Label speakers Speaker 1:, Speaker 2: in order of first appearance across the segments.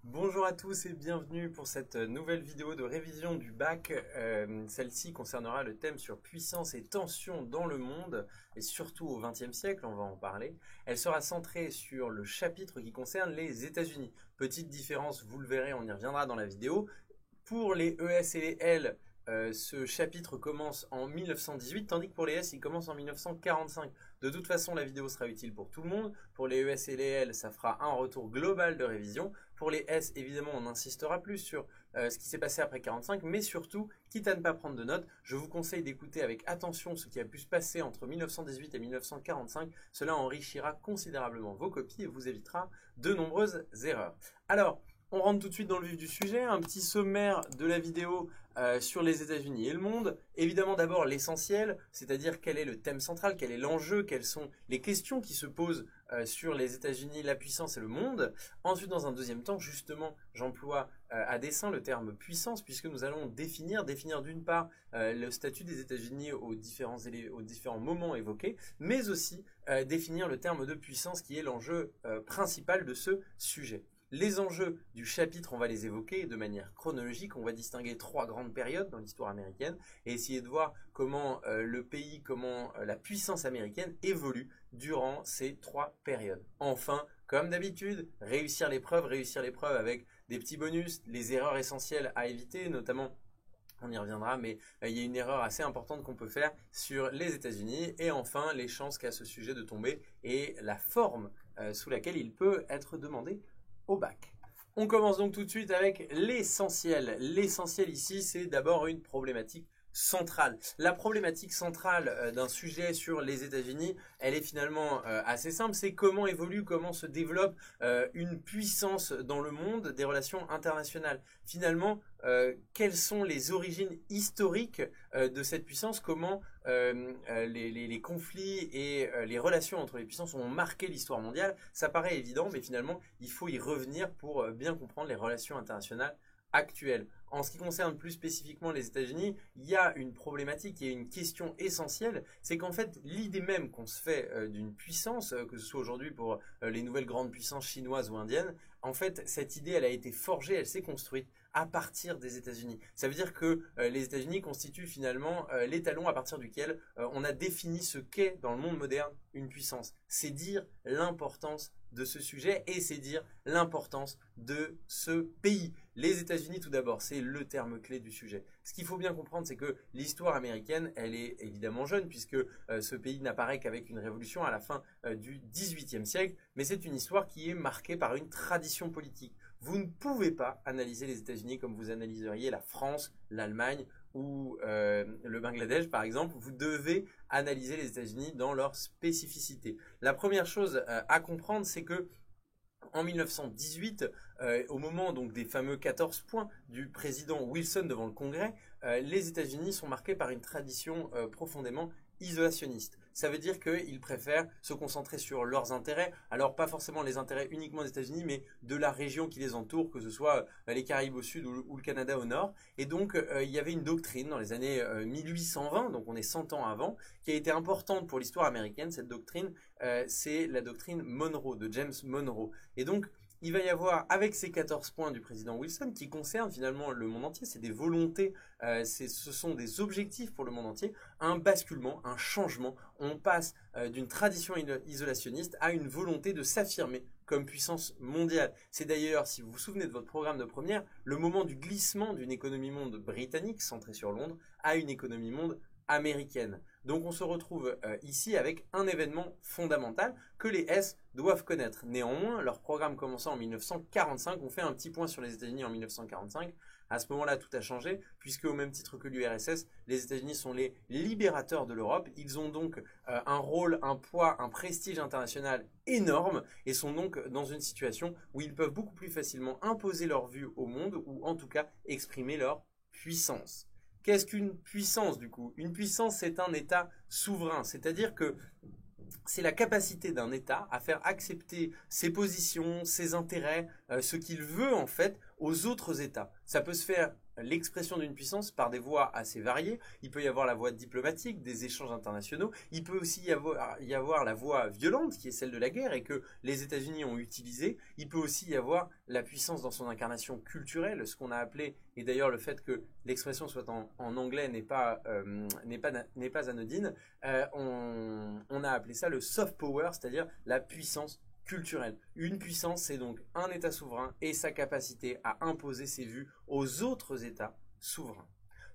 Speaker 1: Bonjour à tous et bienvenue pour cette nouvelle vidéo de révision du bac. Celle-ci concernera le thème sur puissance et tension dans le monde et surtout au XXe siècle, on va en parler. Elle sera centrée sur le chapitre qui concerne les États-Unis. Petite différence, vous le verrez, on y reviendra dans la vidéo. Pour les ES et les L, ce chapitre commence en 1918, tandis que pour les S, il commence en 1945. De toute façon, la vidéo sera utile pour tout le monde. Pour les ES et les L, ça fera un retour global de révision. Pour les S, évidemment, on insistera plus sur ce qui s'est passé après 45, mais surtout, quitte à ne pas prendre de notes, je vous conseille d'écouter avec attention ce qui a pu se passer entre 1918 et 1945. Cela enrichira considérablement vos copies et vous évitera de nombreuses erreurs. Alors, on rentre tout de suite dans le vif du sujet, un petit sommaire de la vidéo sur les États-Unis et le monde. Évidemment d'abord l'essentiel, c'est-à-dire quel est le thème central, quel est l'enjeu, quelles sont les questions qui se posent sur les États-Unis, la puissance et le monde. Ensuite, dans un deuxième temps, justement, j'emploie à dessein le terme puissance, puisque nous allons définir d'une part le statut des États-Unis aux différents moments évoqués, mais aussi définir le terme de puissance qui est l'enjeu principal de ce sujet. Les enjeux du chapitre, on va les évoquer de manière chronologique. On va distinguer trois grandes périodes dans l'histoire américaine et essayer de voir comment le pays, comment la puissance américaine évolue durant ces trois périodes. Enfin, comme d'habitude, réussir l'épreuve avec des petits bonus, les erreurs essentielles à éviter, notamment on y reviendra, mais il y a une erreur assez importante qu'on peut faire sur les États-Unis. Et enfin, les chances qu'a ce sujet de tomber et la forme sous laquelle il peut être demandé au bac. On commence donc tout de suite avec l'essentiel. L'essentiel ici, c'est d'abord une problématique centrale. La problématique centrale d'un sujet sur les États-Unis, elle est finalement assez simple. C'est comment évolue, comment se développe une puissance dans le monde des relations internationales. Finalement, quelles sont les origines historiques de cette puissance, comment les conflits et les relations entre les puissances ont marqué l'histoire mondiale. Ça paraît évident, mais finalement, il faut y revenir pour bien comprendre les relations internationales actuelles. En ce qui concerne plus spécifiquement les États-Unis, il y a une problématique, il y a une question essentielle, c'est qu'en fait, l'idée même qu'on se fait d'une puissance, que ce soit aujourd'hui pour les nouvelles grandes puissances chinoises ou indiennes, en fait, cette idée, elle a été forgée, elle s'est construite à partir des États-Unis. Ça veut dire que les États-Unis constituent finalement l'étalon à partir duquel on a défini ce qu'est dans le monde moderne une puissance. C'est dire l'importance de ce sujet et c'est dire l'importance de ce pays. Les États-Unis tout d'abord, c'est le terme clé du sujet. Ce qu'il faut bien comprendre, c'est que l'histoire américaine, elle est évidemment jeune puisque ce pays n'apparaît qu'avec une révolution à la fin du XVIIIe siècle, mais c'est une histoire qui est marquée par une tradition politique. Vous ne pouvez pas analyser les États-Unis comme vous analyseriez la France, l'Allemagne ou le Bangladesh par exemple. Vous devez analyser les États-Unis dans leur spécificité. La première chose à comprendre, c'est que en 1918, au moment donc des fameux 14 points du président Wilson devant le Congrès, les États-Unis sont marqués par une tradition profondément isolationniste. Ça veut dire qu'ils préfèrent se concentrer sur leurs intérêts, alors pas forcément les intérêts uniquement des États-Unis, mais de la région qui les entoure, que ce soit les Caraïbes au sud ou le Canada au nord. Et donc il y avait une doctrine dans les années 1820, donc on est 100 ans avant, qui a été importante pour l'histoire américaine. Cette doctrine, c'est la doctrine Monroe, de James Monroe. Et donc il va y avoir, avec ces 14 points du président Wilson, qui concernent finalement le monde entier, c'est des volontés, ce sont des objectifs pour le monde entier, un basculement, un changement. On passe d'une tradition isolationniste à une volonté de s'affirmer comme puissance mondiale. C'est d'ailleurs, si vous vous souvenez de votre programme de première, le moment du glissement d'une économie monde britannique, centrée sur Londres, à une économie monde américaine. Donc on se retrouve ici avec un événement fondamental que les S doivent connaître. Néanmoins, leur programme commençant en 1945, on fait un petit point sur les États-Unis en 1945. À ce moment-là, tout a changé, puisque au même titre que l'URSS, les États-Unis sont les libérateurs de l'Europe. Ils ont donc un rôle, un poids, un prestige international énorme et sont donc dans une situation où ils peuvent beaucoup plus facilement imposer leur vue au monde ou en tout cas exprimer leur puissance. Qu'est-ce qu'une puissance du coup? Une puissance, c'est un État souverain, c'est-à-dire que c'est la capacité d'un État à faire accepter ses positions, ses intérêts, ce qu'il veut en fait aux autres États. Ça peut se faire l'expression d'une puissance par des voies assez variées. Il peut y avoir la voie diplomatique, des échanges internationaux. Il peut aussi y avoir la voie violente, qui est celle de la guerre et que les États-Unis ont utilisée. Il peut aussi y avoir la puissance dans son incarnation culturelle, ce qu'on a appelé, et d'ailleurs le fait que l'expression soit en anglais n'est pas anodine, on a appelé ça le soft power, c'est-à-dire la puissance culturelle. Une puissance, c'est donc un État souverain et sa capacité à imposer ses vues aux autres États souverains.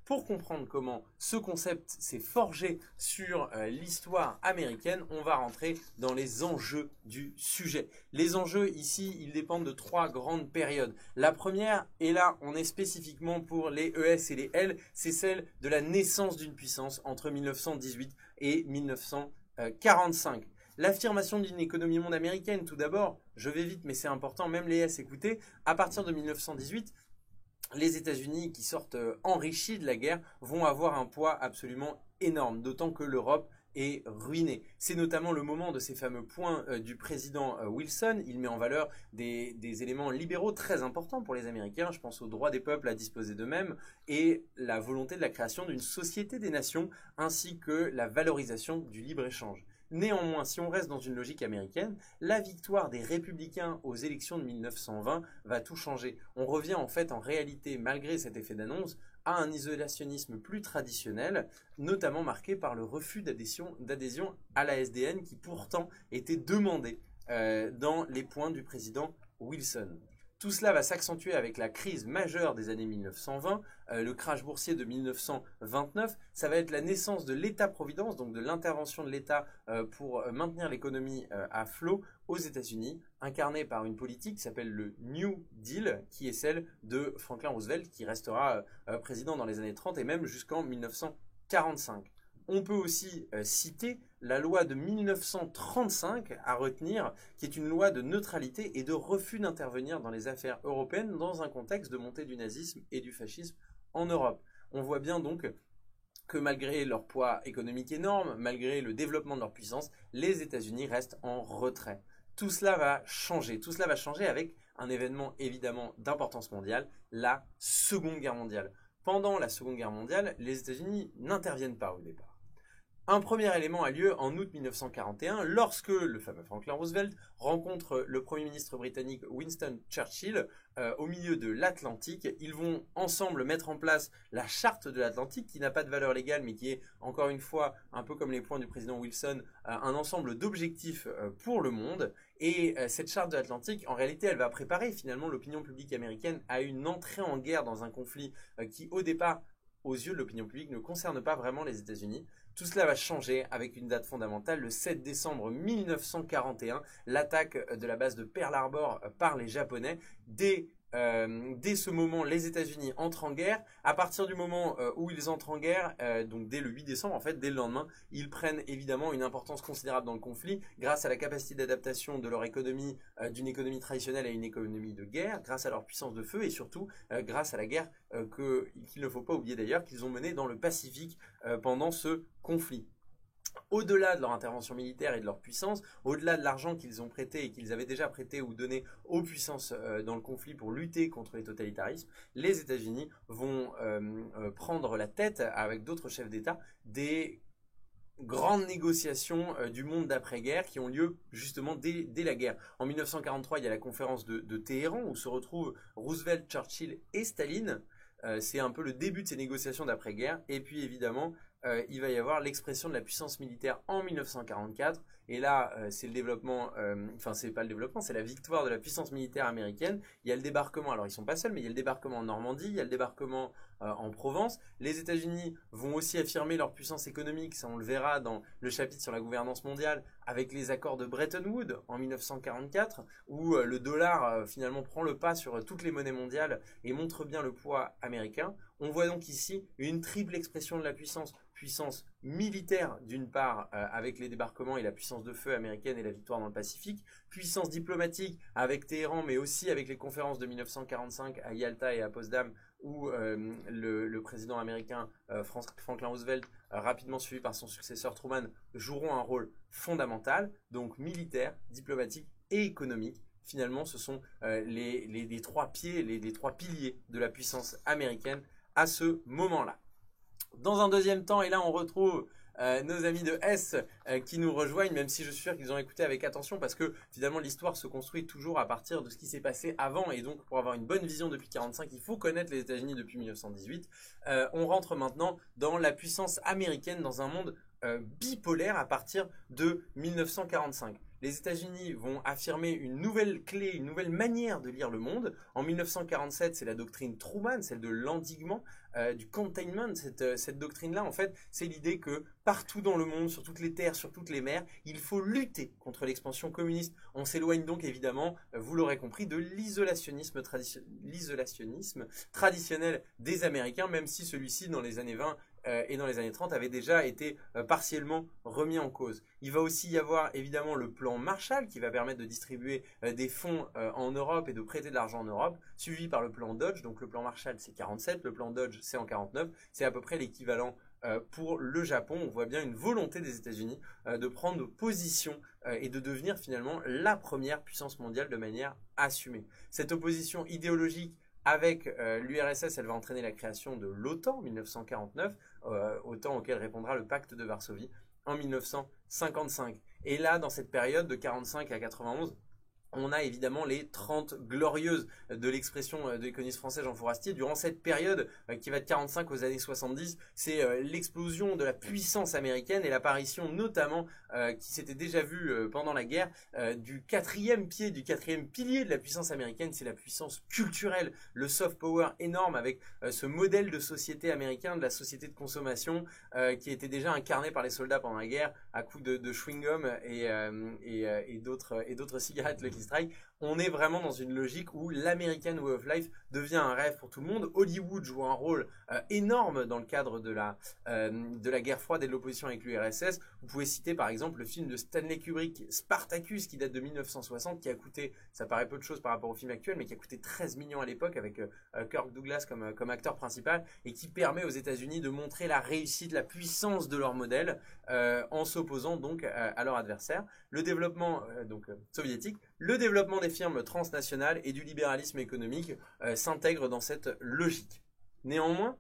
Speaker 1: Pour comprendre comment ce concept s'est forgé sur l'histoire américaine, on va rentrer dans les enjeux du sujet. Les enjeux ici, ils dépendent de trois grandes périodes. La première, et là on est spécifiquement pour les ES et les L, c'est celle de la naissance d'une puissance entre 1918 et 1945. L'affirmation d'une économie monde américaine, tout d'abord, je vais vite mais c'est important, même les S, écoutez, à partir de 1918, les États-Unis qui sortent enrichis de la guerre vont avoir un poids absolument énorme, d'autant que l'Europe est ruinée. C'est notamment le moment de ces fameux points du président Wilson. Il met en valeur des éléments libéraux très importants pour les Américains. Je pense au droit des peuples à disposer d'eux-mêmes et la volonté de la création d'une société des nations ainsi que la valorisation du libre-échange. Néanmoins, si on reste dans une logique américaine, la victoire des républicains aux élections de 1920 va tout changer. On revient en fait en réalité, malgré cet effet d'annonce, à un isolationnisme plus traditionnel, notamment marqué par le refus d'adhésion à la SDN qui pourtant était demandé dans les points du président Wilson. Tout cela va s'accentuer avec la crise majeure des années 1920, le crash boursier de 1929. Ça va être la naissance de l'État-providence, donc de l'intervention de l'État pour maintenir l'économie à flot aux États-Unis, incarnée par une politique qui s'appelle le New Deal, qui est celle de Franklin Roosevelt, qui restera président dans les années 30 et même jusqu'en 1945. On peut aussi citer la loi de 1935 à retenir, qui est une loi de neutralité et de refus d'intervenir dans les affaires européennes dans un contexte de montée du nazisme et du fascisme en Europe. On voit bien donc que malgré leur poids économique énorme, malgré le développement de leur puissance, les États-Unis restent en retrait. Tout cela va changer avec un événement évidemment d'importance mondiale, la Seconde Guerre mondiale. Pendant la Seconde Guerre mondiale, les États-Unis n'interviennent pas au départ. Un premier élément a lieu en août 1941 lorsque le fameux Franklin Roosevelt rencontre le Premier ministre britannique Winston Churchill au milieu de l'Atlantique. Ils vont ensemble mettre en place la charte de l'Atlantique qui n'a pas de valeur légale mais qui est encore une fois, un peu comme les points du président Wilson, un ensemble d'objectifs pour le monde. Et cette charte de l'Atlantique, en réalité, elle va préparer finalement l'opinion publique américaine à une entrée en guerre dans un conflit qui au départ, aux yeux de l'opinion publique, ne concerne pas vraiment les États-Unis. Tout cela va changer avec une date fondamentale, le 7 décembre 1941, l'attaque de la base de Pearl Harbor par les Japonais. Dès ce moment, les États-Unis entrent en guerre. À partir du moment où ils entrent en guerre, donc dès le 8 décembre, en fait, dès le lendemain, ils prennent évidemment une importance considérable dans le conflit grâce à la capacité d'adaptation de leur économie, d'une économie traditionnelle à une économie de guerre, grâce à leur puissance de feu et surtout grâce à la guerre qu'il ne faut pas oublier d'ailleurs qu'ils ont menée dans le Pacifique pendant ce conflit. Au-delà de leur intervention militaire et de leur puissance, au-delà de l'argent qu'ils ont prêté et qu'ils avaient déjà prêté ou donné aux puissances dans le conflit pour lutter contre les totalitarismes, les États-Unis vont prendre la tête avec d'autres chefs d'État des grandes négociations du monde d'après-guerre qui ont lieu justement dès la guerre. En 1943, il y a la conférence de Téhéran où se retrouvent Roosevelt, Churchill et Staline. C'est un peu le début de ces négociations d'après-guerre. Et puis évidemment, il va y avoir l'expression de la puissance militaire en 1944. Et là, c'est le développement, enfin c'est pas le développement, c'est la victoire de la puissance militaire américaine. Il y a le débarquement, alors ils sont pas seuls, mais il y a le débarquement en Normandie, il y a le débarquement en Provence. Les États-Unis vont aussi affirmer leur puissance économique, ça on le verra dans le chapitre sur la gouvernance mondiale, avec les accords de Bretton Woods en 1944, où le dollar finalement prend le pas sur toutes les monnaies mondiales et montre bien le poids américain. On voit donc ici une triple expression de la puissance militaire d'une part avec les débarquements et la puissance de feu américaine et la victoire dans le Pacifique, puissance diplomatique avec Téhéran mais aussi avec les conférences de 1945 à Yalta et à Potsdam où le président américain Franklin Roosevelt, rapidement suivi par son successeur Truman, joueront un rôle fondamental, donc militaire, diplomatique et économique. Finalement, ce sont les trois piliers de la puissance américaine à ce moment-là. Dans un deuxième temps, et là on retrouve nos amis de S qui nous rejoignent, même si je suis sûr qu'ils ont écouté avec attention parce que finalement l'histoire se construit toujours à partir de ce qui s'est passé avant et donc pour avoir une bonne vision depuis 1945, il faut connaître les États-Unis depuis 1918. On rentre maintenant dans la puissance américaine dans un monde bipolaire à partir de 1945. Les États-Unis vont affirmer une nouvelle clé, une nouvelle manière de lire le monde. En 1947, c'est la doctrine Truman, celle de l'endiguement, du containment. Cette doctrine-là, en fait, c'est l'idée que partout dans le monde, sur toutes les terres, sur toutes les mers, il faut lutter contre l'expansion communiste. On s'éloigne donc évidemment, vous l'aurez compris, de l'isolationnisme traditionnel des Américains, même si celui-ci, dans les années 20, et dans les années 30 avait déjà été partiellement remis en cause. Il va aussi y avoir évidemment le plan Marshall qui va permettre de distribuer des fonds en Europe et de prêter de l'argent en Europe, suivi par le plan Dodge. Donc le plan Marshall c'est 47, le plan Dodge c'est en 49, c'est à peu près l'équivalent pour le Japon. On voit bien une volonté des États-Unis de prendre position et de devenir finalement la première puissance mondiale de manière assumée. Cette opposition idéologique avec l'URSS, elle va entraîner la création de l'OTAN en 1949, OTAN auquel répondra le pacte de Varsovie en 1955. Et là, dans cette période de 45 à 91, on a évidemment les 30 glorieuses de l'expression de l'économiste français Jean Fourastier. Durant cette période qui va de 45 aux années 70, c'est l'explosion de la puissance américaine et l'apparition notamment qui s'était déjà vue pendant la guerre du quatrième pilier de la puissance américaine, c'est la puissance culturelle, le soft power énorme avec ce modèle de société américain, de la société de consommation qui était déjà incarné par les soldats pendant la guerre à coups de chewing-gum et d'autres cigarettes Lucky Strike. On est vraiment dans une logique où l'American Way of Life devient un rêve pour tout le monde. Hollywood joue un rôle énorme dans le cadre de la guerre froide et de l'opposition avec l'URSS. Vous pouvez citer par exemple le film de Stanley Kubrick, Spartacus, qui date de 1960, qui a coûté, ça paraît peu de choses par rapport au film actuel, mais qui a coûté 13 millions à l'époque avec Kirk Douglas comme acteur principal et qui permet aux États-Unis de montrer la réussite, la puissance de leur modèle en s'opposant donc à leur adversaire. Le développement soviétique, le développement des firmes transnationales et du libéralisme économique s'intègrent dans cette logique. Néanmoins,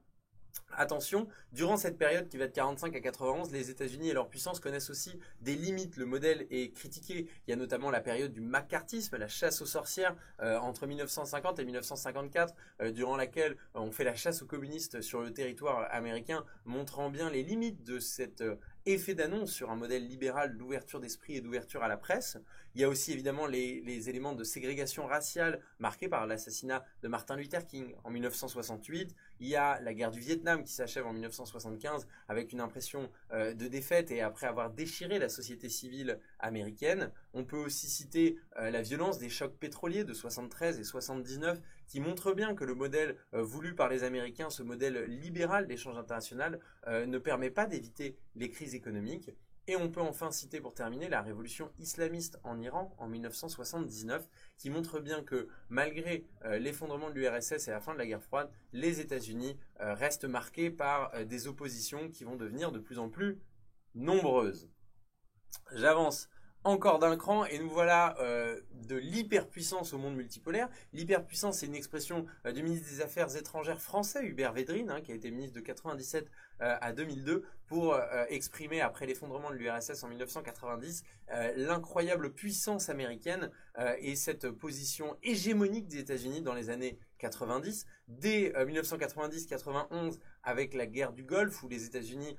Speaker 1: attention, durant cette période qui va de 45 à 91, les États-Unis et leur puissance connaissent aussi des limites. Le modèle est critiqué. Il y a notamment la période du macartisme, la chasse aux sorcières entre 1950 et 1954, durant laquelle on fait la chasse aux communistes sur le territoire américain, montrant bien les limites de cet effet d'annonce sur un modèle libéral d'ouverture d'esprit et d'ouverture à la presse. Il y a aussi évidemment les éléments de ségrégation raciale marqués par l'assassinat de Martin Luther King en 1968. Il y a la guerre du Vietnam qui s'achève en 1975 avec une impression de défaite et après avoir déchiré la société civile américaine. On peut aussi citer la violence des chocs pétroliers de 73 et 79 qui montre bien que le modèle voulu par les Américains, ce modèle libéral d'échange international, ne permet pas d'éviter les crises économiques. Et on peut enfin citer pour terminer la révolution islamiste en Iran en 1979 qui montre bien que malgré l'effondrement de l'URSS et la fin de la guerre froide, les États-Unis restent marqués par des oppositions qui vont devenir de plus en plus nombreuses. J'avance encore d'un cran et nous voilà de l'hyperpuissance au monde multipolaire. L'hyperpuissance, c'est une expression du ministre des Affaires étrangères français, Hubert Védrine, qui a été ministre de 1997 à 2002, pour exprimer, après l'effondrement de l'URSS en 1990, l'incroyable puissance américaine et cette position hégémonique des États-Unis dans les années 90. Dès 1990-91, avec la guerre du Golfe, où les États-Unis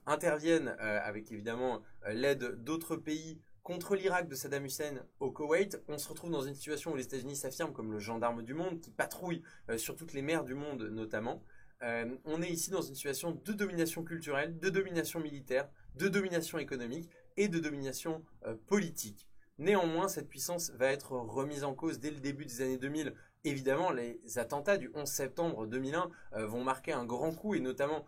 Speaker 1: interviennent avec évidemment l'aide d'autres pays contre l'Irak de Saddam Hussein au Koweït, on se retrouve dans une situation où les États-Unis s'affirment comme le gendarme du monde, qui patrouille sur toutes les mers du monde notamment. On est ici dans une situation de domination culturelle, de domination militaire, de domination économique et de domination politique. Néanmoins, cette puissance va être remise en cause dès le début des années 2000. Évidemment, les attentats du 11 septembre 2001 vont marquer un grand coup et notamment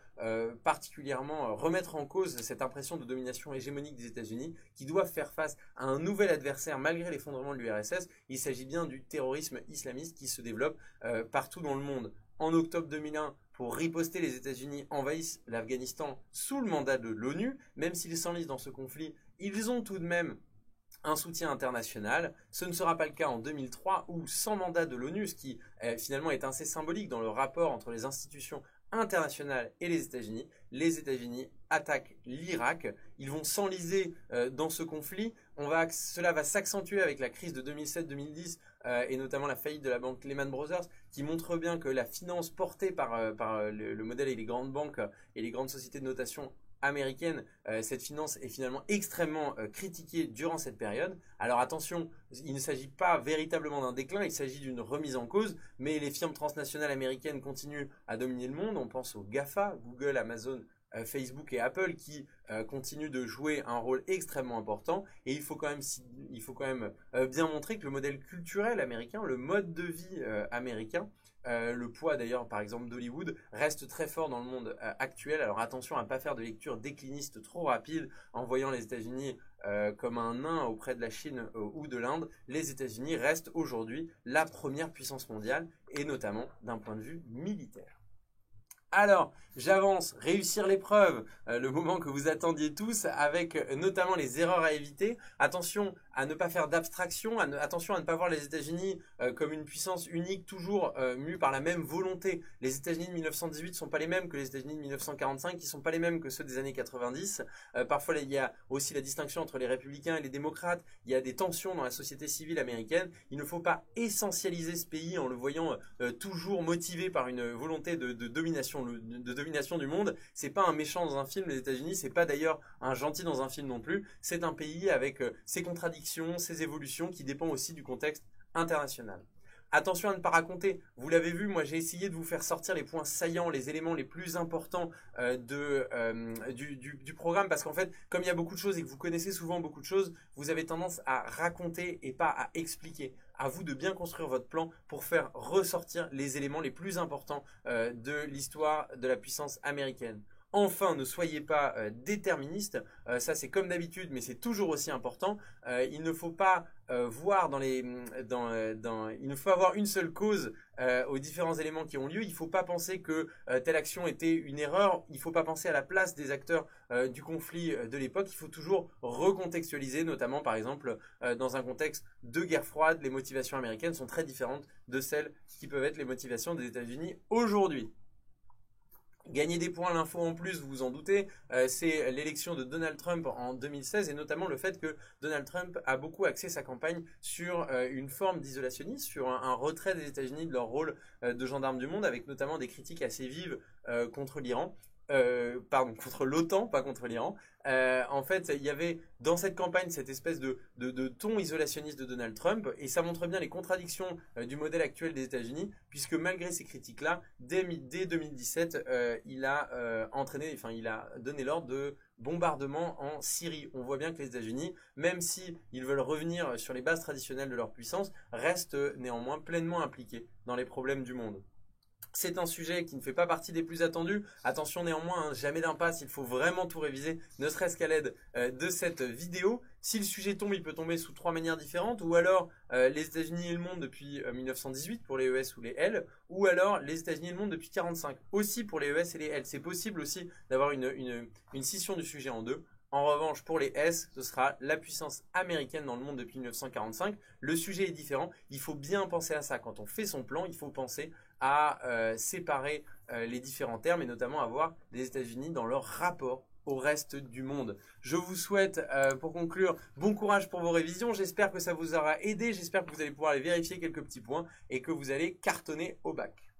Speaker 1: particulièrement remettre en cause cette impression de domination hégémonique des États-Unis qui doivent faire face à un nouvel adversaire malgré l'effondrement de l'URSS. Il s'agit bien du terrorisme islamiste qui se développe partout dans le monde. En octobre 2001, pour riposter, les États-Unis envahissent l'Afghanistan sous le mandat de l'ONU. Même s'ils s'enlisent dans ce conflit, ils ont tout de même un soutien international. Ce ne sera pas le cas en 2003 où, sans mandat de l'ONU, ce qui finalement est assez symbolique dans le rapport entre les institutions internationales et les États-Unis attaquent l'Irak. Ils vont s'enliser dans ce conflit. Cela va s'accentuer avec la crise de 2007-2010 et notamment la faillite de la banque Lehman Brothers, qui montre bien que la finance portée par le modèle et les grandes banques et les grandes sociétés de notation américaine, cette finance est finalement extrêmement critiquée durant cette période. Alors attention, il ne s'agit pas véritablement d'un déclin, il s'agit d'une remise en cause, mais les firmes transnationales américaines continuent à dominer le monde. On pense aux GAFA, Google, Amazon, Facebook et Apple, qui continuent de jouer un rôle extrêmement important. Et il faut quand même bien montrer que le modèle culturel américain, le mode de vie américain, le poids d'ailleurs par exemple d'Hollywood reste très fort dans le monde actuel. Alors attention à ne pas faire de lecture décliniste trop rapide en voyant les États-Unis comme un nain auprès de la Chine ou de l'Inde. Les États-Unis restent aujourd'hui la première puissance mondiale et notamment d'un point de vue militaire. Alors, j'avance, réussir l'épreuve, le moment que vous attendiez tous, avec notamment les erreurs à éviter. Attention à ne pas faire d'abstraction, attention à ne pas voir les États-Unis comme une puissance unique, toujours mue par la même volonté. Les États-Unis de 1918 ne sont pas les mêmes que les États-Unis de 1945, qui ne sont pas les mêmes que ceux des années 90. Parfois, il y a aussi la distinction entre les républicains et les démocrates. Il y a des tensions dans la société civile américaine. Il ne faut pas essentialiser ce pays en le voyant toujours motivé par une volonté de domination du monde. C'est pas un méchant dans un film, les États-Unis, c'est pas d'ailleurs un gentil dans un film non plus. C'est un pays avec ses contradictions, ses évolutions qui dépend aussi du contexte international. Attention à ne pas raconter, vous l'avez vu, moi j'ai essayé de vous faire sortir les points saillants, les éléments les plus importants du programme, parce qu'en fait, comme il y a beaucoup de choses et que vous connaissez souvent beaucoup de choses, vous avez tendance à raconter et pas à expliquer. À vous de bien construire votre plan pour faire ressortir les éléments les plus importants de l'histoire de la puissance américaine. Enfin, ne soyez pas déterministe. Ça, c'est comme d'habitude, mais c'est toujours aussi important. Il ne faut pas voir il ne faut avoir une seule cause aux différents éléments qui ont lieu. Il ne faut pas penser que telle action était une erreur. Il ne faut pas penser à la place des acteurs du conflit de l'époque. Il faut toujours recontextualiser, notamment par exemple dans un contexte de guerre froide. Les motivations américaines sont très différentes de celles qui peuvent être les motivations des États-Unis aujourd'hui. Gagner des points, l'info en plus, vous vous en doutez, c'est l'élection de Donald Trump en 2016 et notamment le fait que Donald Trump a beaucoup axé sa campagne sur une forme d'isolationnisme, sur un retrait des États-Unis de leur rôle de gendarme du monde, avec notamment des critiques assez vives contre l'Iran. Contre l'OTAN, pas contre l'Iran. En fait, il y avait dans cette campagne cette espèce de ton isolationniste de Donald Trump, et ça montre bien les contradictions du modèle actuel des États-Unis, puisque malgré ces critiques-là, dès 2017, il a donné l'ordre de bombardement en Syrie. On voit bien que les États-Unis, même si ils veulent revenir sur les bases traditionnelles de leur puissance, restent néanmoins pleinement impliqués dans les problèmes du monde. C'est un sujet qui ne fait pas partie des plus attendus. Attention néanmoins, jamais d'impasse, il faut vraiment tout réviser, ne serait-ce qu'à l'aide de cette vidéo. Si le sujet tombe, il peut tomber sous 3 manières différentes, ou alors les États-Unis et le monde depuis 1918 pour les ES ou les L, ou alors les États-Unis et le monde depuis 1945, aussi pour les ES et les L. C'est possible aussi d'avoir une scission du sujet en deux. En revanche, pour les S, ce sera la puissance américaine dans le monde depuis 1945. Le sujet est différent. Il faut bien penser à ça. Quand on fait son plan, il faut penser à séparer les différents termes et notamment à voir les États-Unis dans leur rapport au reste du monde. Je vous souhaite, pour conclure, bon courage pour vos révisions. J'espère que ça vous aura aidé. J'espère que vous allez pouvoir aller vérifier quelques petits points et que vous allez cartonner au bac.